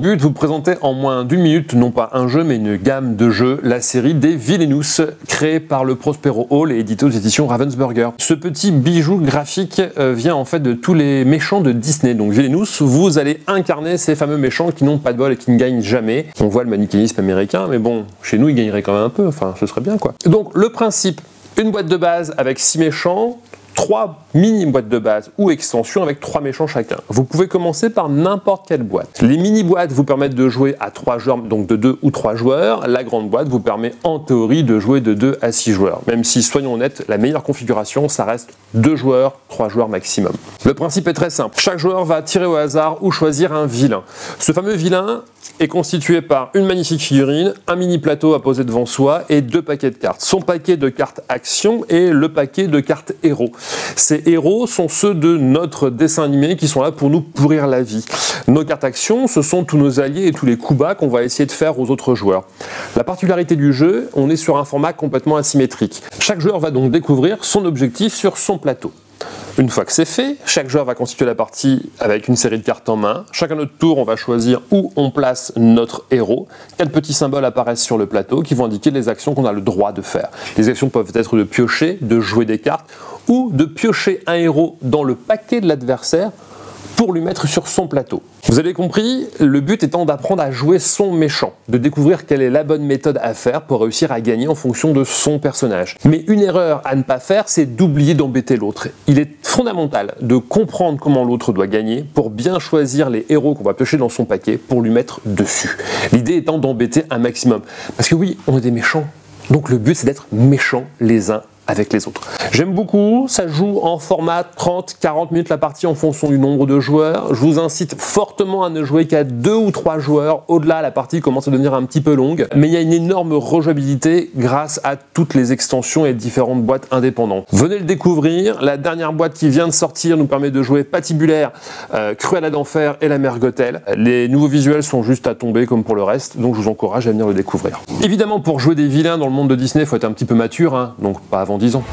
but, vous présenter en moins d'1 minute, non pas un jeu, mais une gamme de jeux, la série des Villainous, créée par le Prospero Hall et édité aux éditions Ravensburger. Ce petit bijou graphique vient en fait de tous les méchants de Disney. Donc Villainous, vous allez incarner ces fameux méchants qui n'ont pas de bol et qui ne gagnent jamais. On voit le manichéisme américain, mais bon, chez nous, ils gagneraient quand même un peu, enfin, ce serait bien quoi. Donc le principe, une boîte de base avec 6 méchants, 3 mini-boîtes de base ou extensions avec 3 méchants chacun. Vous pouvez commencer par n'importe quelle boîte. Les mini-boîtes vous permettent de jouer à 3 joueurs, donc de 2 ou 3 joueurs. La grande boîte vous permet en théorie de jouer de 2 à 6 joueurs. Même si, soyons honnêtes, la meilleure configuration, ça reste 2 joueurs, 3 joueurs maximum. Le principe est très simple. Chaque joueur va tirer au hasard ou choisir un vilain. Ce fameux vilain est constitué par une magnifique figurine, un mini plateau à poser devant soi et 2 paquets de cartes. Son paquet de cartes action et le paquet de cartes héros. Ces héros sont ceux de notre dessin animé qui sont là pour nous pourrir la vie. Nos cartes action, ce sont tous nos alliés et tous les coups bas qu'on va essayer de faire aux autres joueurs. La particularité du jeu, on est sur un format complètement asymétrique. Chaque joueur va donc découvrir son objectif sur son plateau. Une fois que c'est fait, chaque joueur va constituer la partie avec une série de cartes en main. Chacun notre tour, on va choisir où on place notre héros. 4 petits symboles apparaissent sur le plateau qui vont indiquer les actions qu'on a le droit de faire. Les actions peuvent être de piocher, de jouer des cartes ou de piocher un héros dans le paquet de l'adversaire pour lui mettre sur son plateau. Vous avez compris, le but étant d'apprendre à jouer son méchant, de découvrir quelle est la bonne méthode à faire pour réussir à gagner en fonction de son personnage. Mais une erreur à ne pas faire, c'est d'oublier d'embêter l'autre. Il est fondamental de comprendre comment l'autre doit gagner pour bien choisir les héros qu'on va piocher dans son paquet pour lui mettre dessus. L'idée étant d'embêter un maximum. Parce que oui, on est des méchants, donc le but c'est d'être méchants les uns avec les autres. J'aime beaucoup, ça joue en format 30-40 minutes la partie en fonction du nombre de joueurs. Je vous incite fortement à ne jouer qu'à 2 ou 3 joueurs. Au-delà, la partie commence à devenir un petit peu longue, mais il y a une énorme rejouabilité grâce à toutes les extensions et différentes boîtes indépendantes. Venez le découvrir, la dernière boîte qui vient de sortir nous permet de jouer Patibulaire, Cruella d'Enfer et la Mère Gothel. Les nouveaux visuels sont juste à tomber comme pour le reste, donc je vous encourage à venir le découvrir. Évidemment, pour jouer des vilains dans le monde de Disney, il faut être un petit peu mature, donc pas avant 10 ans.